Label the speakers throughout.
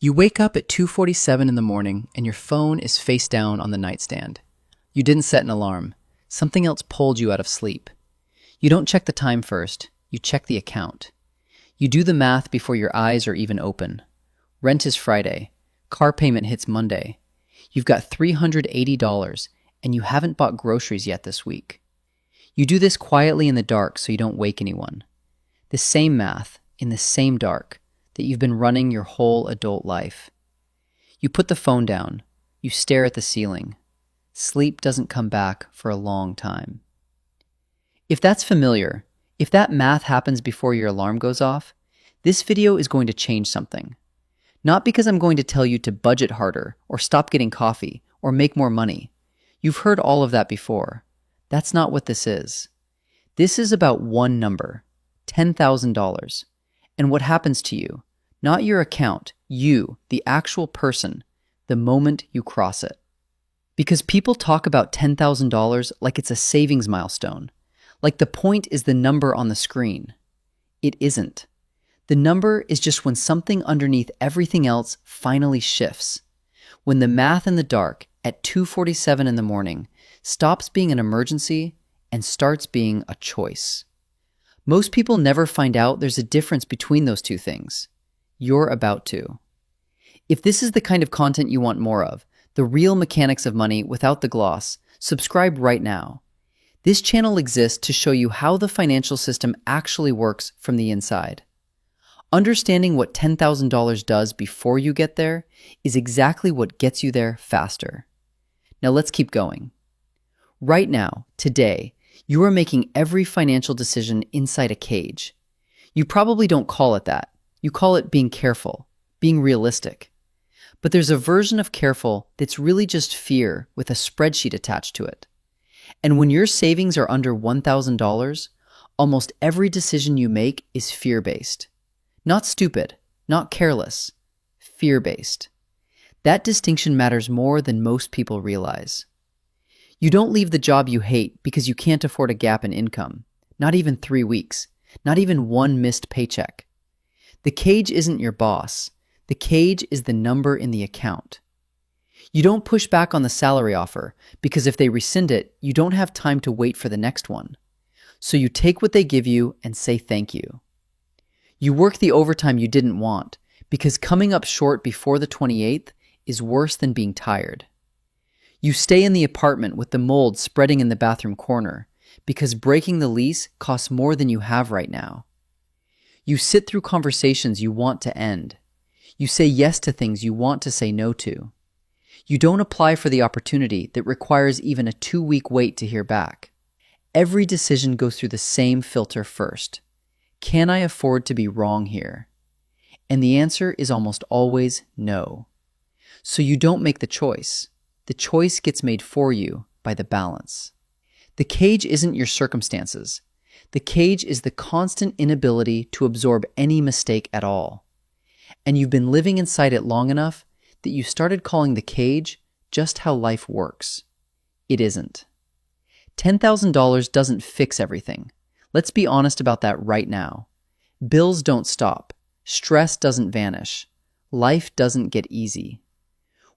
Speaker 1: You wake up at 2:47 in the morning and your phone is face down on the nightstand. You didn't set an alarm. Something else pulled you out of sleep. You don't check the time first, you check the account. You do the math before your eyes are even open. Rent is Friday. Car payment hits Monday. You've got $380 and you haven't bought groceries yet this week. You do this quietly in the dark so you don't wake anyone. The same math, in the same dark, that you've been running your whole adult life. You put the phone down. You stare at the ceiling. Sleep doesn't come back for a long time. If that's familiar, if that math happens before your alarm goes off, this video is going to change something. Not because I'm going to tell you to budget harder or stop getting coffee or make more money. You've heard all of that before. That's not what this is. This is about one number, $10,000, and what happens to you, not your account, you, the actual person, the moment you cross it. Because people talk about $10,000 like it's a savings milestone, like the point is the number on the screen. It isn't. The number is just when something underneath everything else finally shifts. When the math in the dark at 2:47 in the morning stops being an emergency and starts being a choice. Most people never find out there's a difference between those two things. You're about to. If this is the kind of content you want more of, the real mechanics of money without the gloss, subscribe right now. This channel exists to show you how the financial system actually works from the inside. Understanding what $10,000 does before you get there is exactly what gets you there faster. Now let's keep going. Right now, today, you are making every financial decision inside a cage. You probably don't call it that. You call it being careful, being realistic. But there's a version of careful that's really just fear with a spreadsheet attached to it. And when your savings are under $1,000, almost every decision you make is fear-based. Not stupid, not careless, fear-based. That distinction matters more than most people realize. You don't leave the job you hate because you can't afford a gap in income, not even 3 weeks, not even one missed paycheck. The cage isn't your boss. The cage is the number in the account. You don't push back on the salary offer because if they rescind it, you don't have time to wait for the next one. So you take what they give you and say thank you. You work the overtime you didn't want because coming up short before the 28th is worse than being tired. You stay in the apartment with the mold spreading in the bathroom corner because breaking the lease costs more than you have right now. You sit through conversations you want to end. You say yes to things you want to say no to. You don't apply for the opportunity that requires even a 2-week wait to hear back. Every decision goes through the same filter first. Can I afford to be wrong here? And the answer is almost always no. So you don't make the choice. The choice gets made for you by the balance. The cage isn't your circumstances. The cage is the constant inability to absorb any mistake at all. And you've been living inside it long enough that you started calling the cage just how life works. It isn't. $10,000 doesn't fix everything. Let's be honest about that right now. Bills don't stop. Stress doesn't vanish. Life doesn't get easy.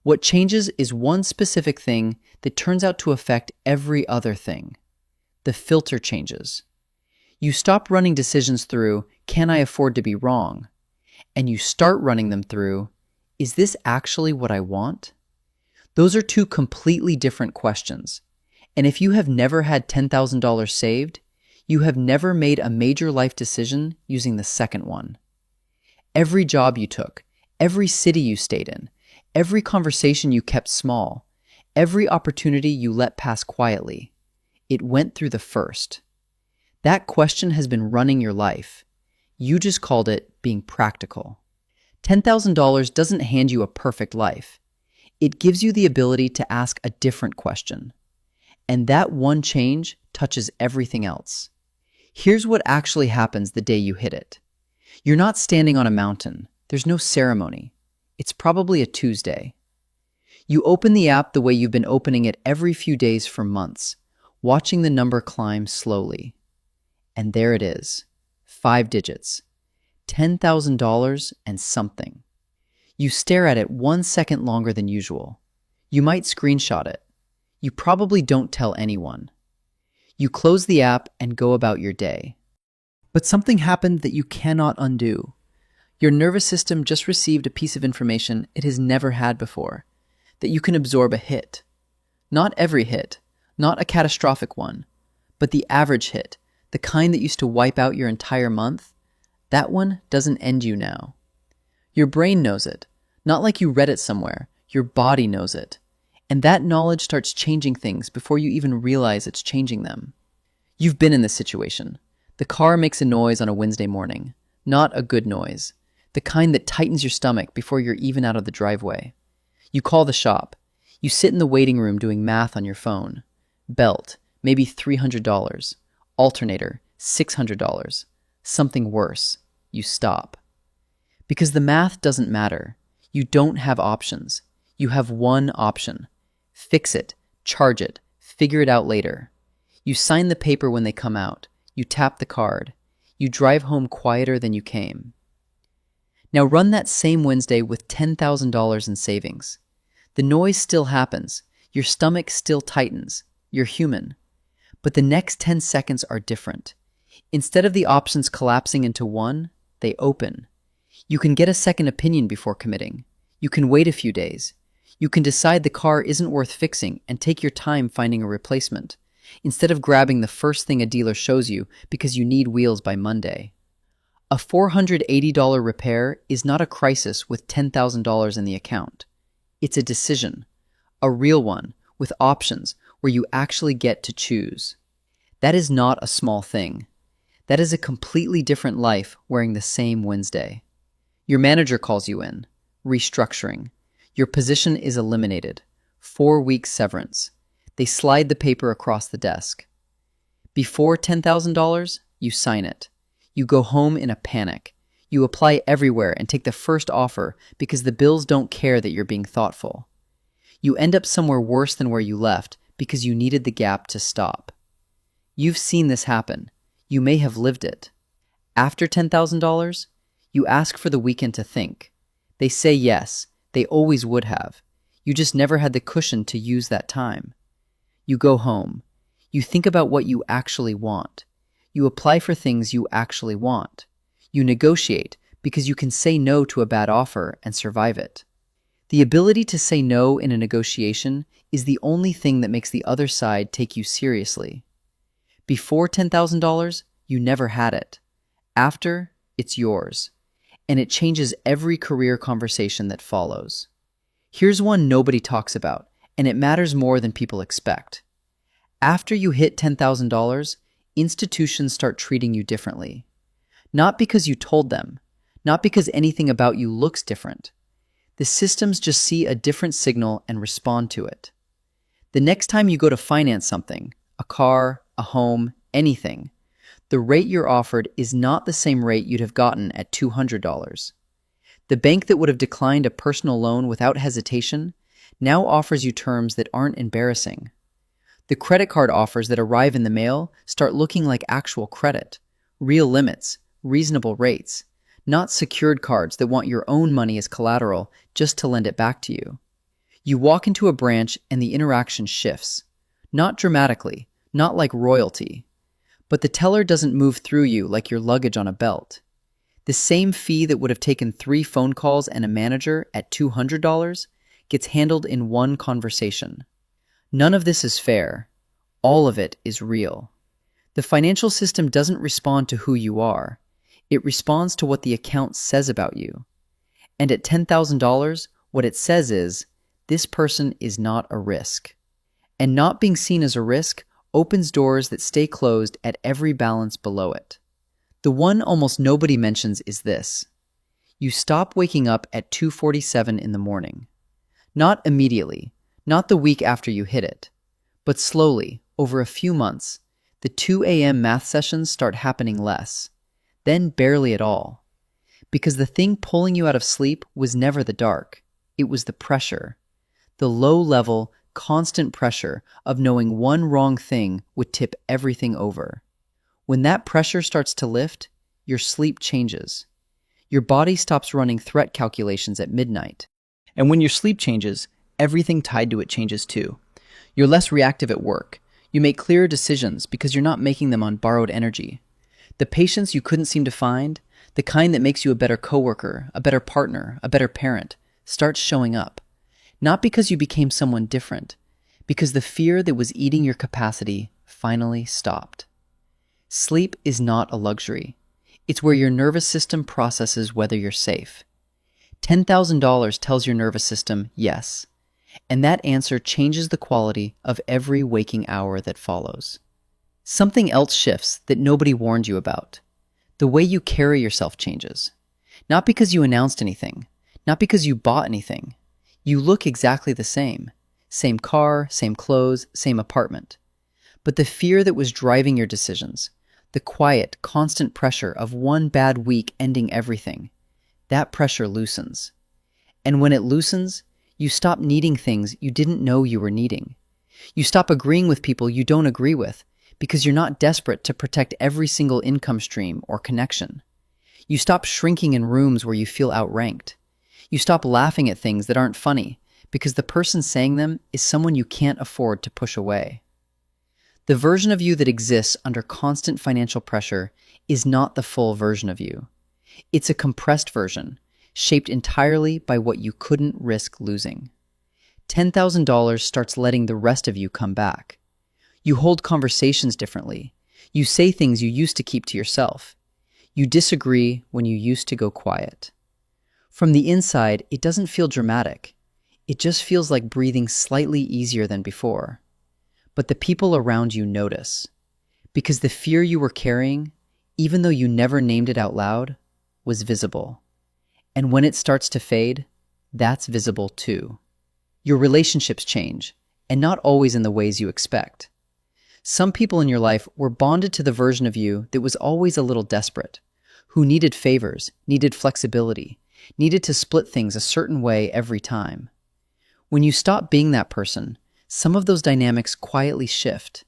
Speaker 1: What changes is one specific thing that turns out to affect every other thing. The filter changes. You stop running decisions through, can I afford to be wrong? And you start running them through, is this actually what I want? Those are two completely different questions. And if you have never had $10,000 saved, you have never made a major life decision using the second one. Every job you took, every city you stayed in, every conversation you kept small, every opportunity you let pass quietly, it went through the first. That question has been running your life. You just called it being practical. $10,000 doesn't hand you a perfect life. It gives you the ability to ask a different question. And that one change touches everything else. Here's what actually happens the day you hit it. You're not standing on a mountain. There's no ceremony. It's probably a Tuesday. You open the app the way you've been opening it every few days for months, watching the number climb slowly. And there it is, 5 digits, $10,000 and something. You stare at it 1 second longer than usual. You might screenshot it. You probably don't tell anyone. You close the app and go about your day. But something happened that you cannot undo. Your nervous system just received a piece of information it has never had before, that you can absorb a hit. Not every hit, not a catastrophic one, but the average hit, the kind that used to wipe out your entire month. That one doesn't end you now. Your brain knows it, not like you read it somewhere. Your body knows it. And that knowledge starts changing things before you even realize it's changing them. You've been in this situation. The car makes a noise on a Wednesday morning. Not a good noise. The kind that tightens your stomach before you're even out of the driveway. You call the shop. You sit in the waiting room doing math on your phone. Belt, maybe $300. Alternator, $600. Something worse. You stop. Because the math doesn't matter. You don't have options. You have one option. Fix it, charge it, figure it out later. You sign the paper when they come out. You tap the card. You drive home quieter than you came. Now run that same Wednesday with $10,000 in savings. The noise still happens. Your stomach still tightens. You're human. But the next 10 seconds are different. Instead of the options collapsing into one, they open. You can get a second opinion before committing. You can wait a few days. You can decide the car isn't worth fixing and take your time finding a replacement, instead of grabbing the first thing a dealer shows you because you need wheels by Monday. A $480 repair is not a crisis with $10,000 in the account. It's a decision, a real one, with options where you actually get to choose. That is not a small thing. That is a completely different life wearing the same Wednesday. Your manager calls you in. Restructuring. Your position is eliminated. 4-week severance. They slide the paper across the desk. Before $10,000, you sign it. You go home in a panic. You apply everywhere and take the first offer because the bills don't care that you're being thoughtful. You end up somewhere worse than where you left because you needed the gap to stop. You've seen this happen. You may have lived it. After $10,000, you ask for the weekend to think. They say yes, they always would have. You just never had the cushion to use that time. You go home. You think about what you actually want. You apply for things you actually want. You negotiate because you can say no to a bad offer and survive it. The ability to say no in a negotiation is the only thing that makes the other side take you seriously. Before $10,000, you never had it. After, it's yours. And it changes every career conversation that follows. Here's one nobody talks about, and it matters more than people expect. After you hit $10,000, institutions start treating you differently. Not because you told them, not because anything about you looks different. The systems just see a different signal and respond to it. The next time you go to finance something, a car, a home, anything, the rate you're offered is not the same rate you'd have gotten at $200. The bank that would have declined a personal loan without hesitation now offers you terms that aren't embarrassing. The credit card offers that arrive in the mail start looking like actual credit, real limits, reasonable rates, not secured cards that want your own money as collateral just to lend it back to you. You walk into a branch and the interaction shifts. Not dramatically, not like royalty. But the teller doesn't move through you like your luggage on a belt. The same fee that would have taken 3 phone calls and a manager at $200 gets handled in one conversation. None of this is fair. All of it is real. The financial system doesn't respond to who you are. It responds to what the account says about you. And at $10,000, what it says is, this person is not a risk. And not being seen as a risk opens doors that stay closed at every balance below it. The one almost nobody mentions is this. You stop waking up at 2:47 in the morning. Not immediately, not the week after you hit it, but slowly, over a few months, the 2 a.m. math sessions start happening less, then barely at all. Because the thing pulling you out of sleep was never the dark, it was the pressure. The low-level, constant pressure of knowing one wrong thing would tip everything over. When that pressure starts to lift, your sleep changes. Your body stops running threat calculations at midnight. And when your sleep changes, everything tied to it changes too. You're less reactive at work. You make clearer decisions because you're not making them on borrowed energy. The patience you couldn't seem to find, the kind that makes you a better coworker, a better partner, a better parent, starts showing up. Not because you became someone different, because the fear that was eating your capacity finally stopped. Sleep is not a luxury. It's where your nervous system processes whether you're safe. $10,000 tells your nervous system yes, and that answer changes the quality of every waking hour that follows. Something else shifts that nobody warned you about. The way you carry yourself changes. Not because you announced anything, not because you bought anything. You look exactly the same. Same car, same clothes, same apartment. But the fear that was driving your decisions, the quiet, constant pressure of one bad week ending everything, that pressure loosens. And when it loosens, you stop needing things you didn't know you were needing. You stop agreeing with people you don't agree with because you're not desperate to protect every single income stream or connection. You stop shrinking in rooms where you feel outranked. You stop laughing at things that aren't funny because the person saying them is someone you can't afford to push away. The version of you that exists under constant financial pressure is not the full version of you. It's a compressed version, shaped entirely by what you couldn't risk losing. $10,000 starts letting the rest of you come back. You hold conversations differently. You say things you used to keep to yourself. You disagree when you used to go quiet. From the inside, it doesn't feel dramatic. It just feels like breathing slightly easier than before. But the people around you notice. Because the fear you were carrying, even though you never named it out loud, was visible. And when it starts to fade, that's visible too. Your relationships change, and not always in the ways you expect. Some people in your life were bonded to the version of you that was always a little desperate, who needed favors, needed flexibility, needed to split things a certain way every time. When you stop being that person, some of those dynamics quietly shift.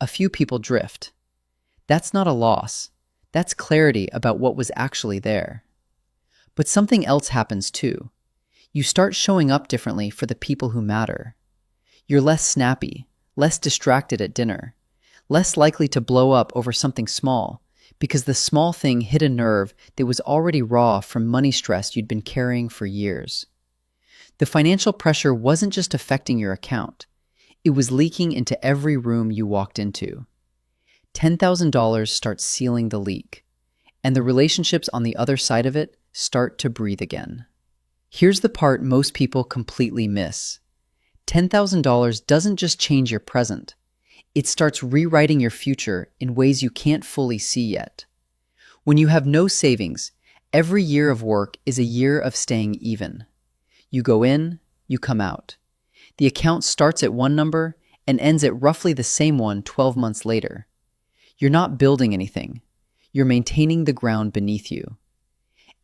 Speaker 1: A few people drift. That's not a loss. That's clarity about what was actually there. But something else happens too. You start showing up differently for the people who matter. You're less snappy, less distracted at dinner, less likely to blow up over something small, because the small thing hit a nerve that was already raw from money stress you'd been carrying for years. The financial pressure wasn't just affecting your account. It was leaking into every room you walked into. $10,000 starts sealing the leak, and the relationships on the other side of it start to breathe again. Here's the part most people completely miss. $10,000 doesn't just change your present. It starts rewriting your future in ways you can't fully see yet. When you have no savings, every year of work is a year of staying even. You go in, you come out. The account starts at one number and ends at roughly the same one 12 months later. You're not building anything. You're maintaining the ground beneath you.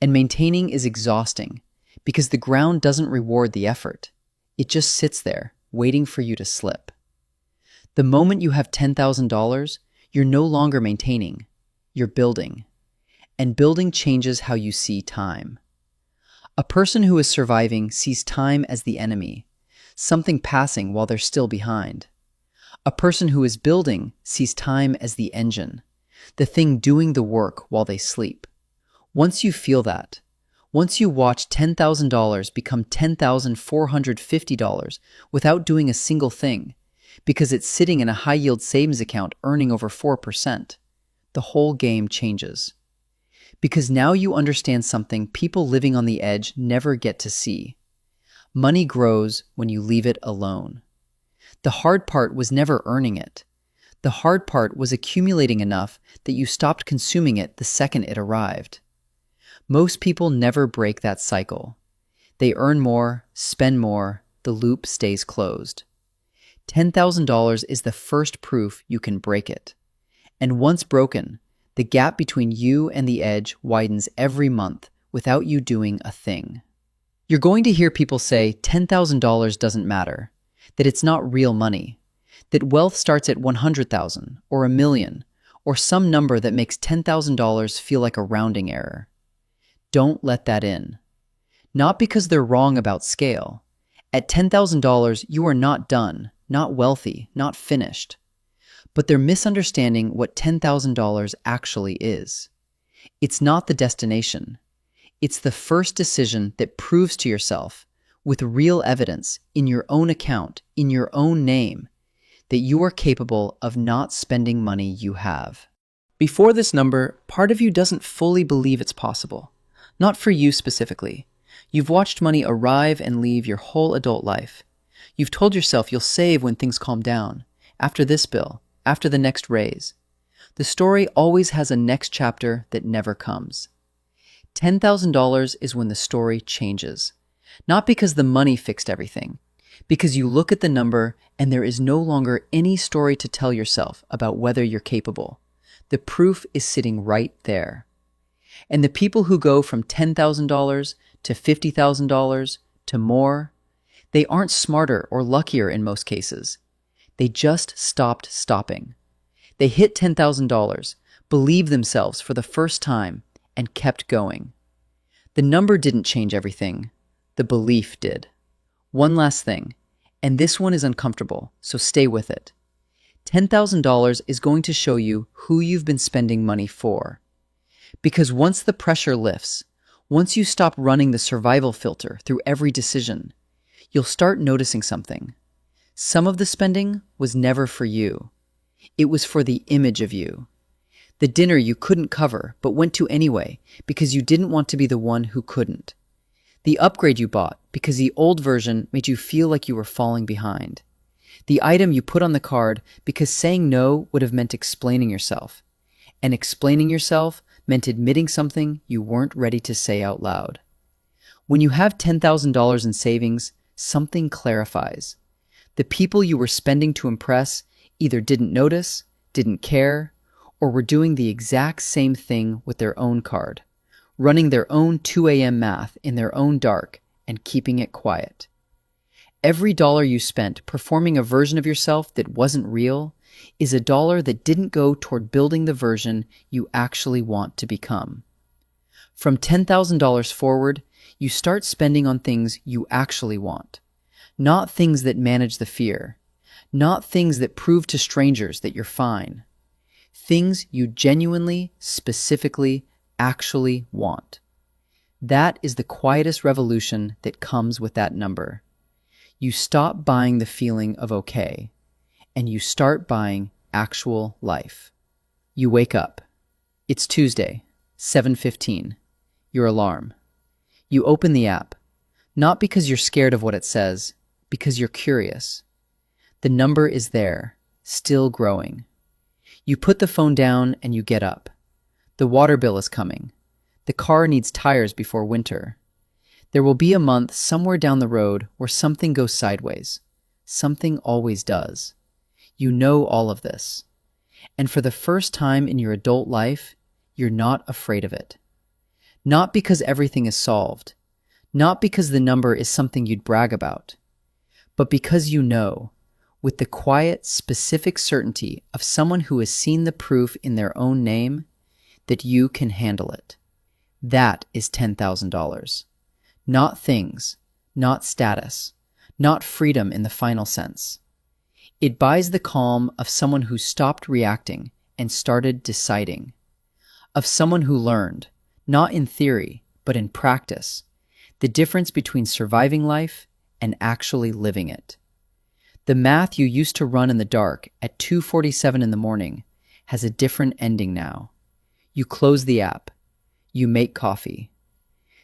Speaker 1: And maintaining is exhausting because the ground doesn't reward the effort. It just sits there, waiting for you to slip. The moment you have $10,000, you're no longer maintaining. You're building. And building changes how you see time. A person who is surviving sees time as the enemy, something passing while they're still behind. A person who is building sees time as the engine, the thing doing the work while they sleep. Once you feel that, once you watch $10,000 become $10,450 without doing a single thing, because it's sitting in a high-yield savings account earning over 4%, the whole game changes. Because now you understand something people living on the edge never get to see. Money grows when you leave it alone. The hard part was never earning it. The hard part was accumulating enough that you stopped consuming it the second it arrived. Most people never break that cycle. They earn more, spend more, the loop stays closed. $10,000 is the first proof you can break it. And once broken, the gap between you and the edge widens every month without you doing a thing. You're going to hear people say $10,000 doesn't matter, that it's not real money, that wealth starts at $100,000 or $1 million or some number that makes $10,000 feel like a rounding error. Don't let that in. Not because they're wrong about scale. At $10,000, you are not done, not wealthy, not finished. But they're misunderstanding what $10,000 actually is. It's not the destination. It's the first decision that proves to yourself, with real evidence, in your own account, in your own name, that you are capable of not spending money you have. Before this number, part of you doesn't fully believe it's possible. Not for you specifically. You've watched money arrive and leave your whole adult life. You've told yourself you'll save when things calm down, after this bill, after the next raise. The story always has a next chapter that never comes. $10,000 is when the story changes. Not because the money fixed everything, because you look at the number and there is no longer any story to tell yourself about whether you're capable. The proof is sitting right there. And the people who go from $10,000 to $50,000 to more, they aren't smarter or luckier in most cases. They just stopped stopping. They hit $10,000, believed themselves for the first time, and kept going. The number didn't change everything. The belief did. One last thing, and this one is uncomfortable, so stay with it. $10,000 is going to show you who you've been spending money for. Because once the pressure lifts, once you stop running the survival filter through every decision, you'll start noticing something. Some of the spending was never for you. It was for the image of you. The dinner you couldn't cover but went to anyway because you didn't want to be the one who couldn't. The upgrade you bought because the old version made you feel like you were falling behind. The item you put on the card because saying no would have meant explaining yourself. And explaining yourself meant admitting something you weren't ready to say out loud. When you have $10,000 in savings, something clarifies. The people you were spending to impress either didn't notice, didn't care, or were doing the exact same thing with their own card, running their own 2 a.m. math in their own dark and keeping it quiet. Every dollar you spent performing a version of yourself that wasn't real is a dollar that didn't go toward building the version you actually want to become. From $10,000 forward, you start spending on things you actually want, not things that manage the fear, not things that prove to strangers that you're fine, things you genuinely, specifically, actually want. That is the quietest revolution that comes with that number. You stop buying the feeling of okay, and you start buying actual life. You wake up. It's Tuesday, 7:15. Your alarm. You open the app, not because you're scared of what it says, because you're curious. The number is there, still growing. You put the phone down and you get up. The water bill is coming. The car needs tires before winter. There will be a month somewhere down the road where something goes sideways. Something always does. You know all of this. And for the first time in your adult life, you're not afraid of it. Not because everything is solved. Not because the number is something you'd brag about. But because you know, with the quiet, specific certainty of someone who has seen the proof in their own name, that you can handle it. That is $10,000. Not things, not status, not freedom in the final sense. It buys the calm of someone who stopped reacting and started deciding. Of someone who learned, not in theory, but in practice, the difference between surviving life and actually living it. The math you used to run in the dark at 2:47 in the morning has a different ending now. You close the app. You make coffee.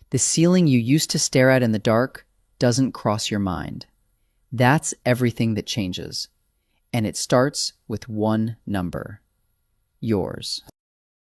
Speaker 1: The ceiling you used to stare at in the dark doesn't cross your mind. That's everything that changes. And it starts with one number. Yours.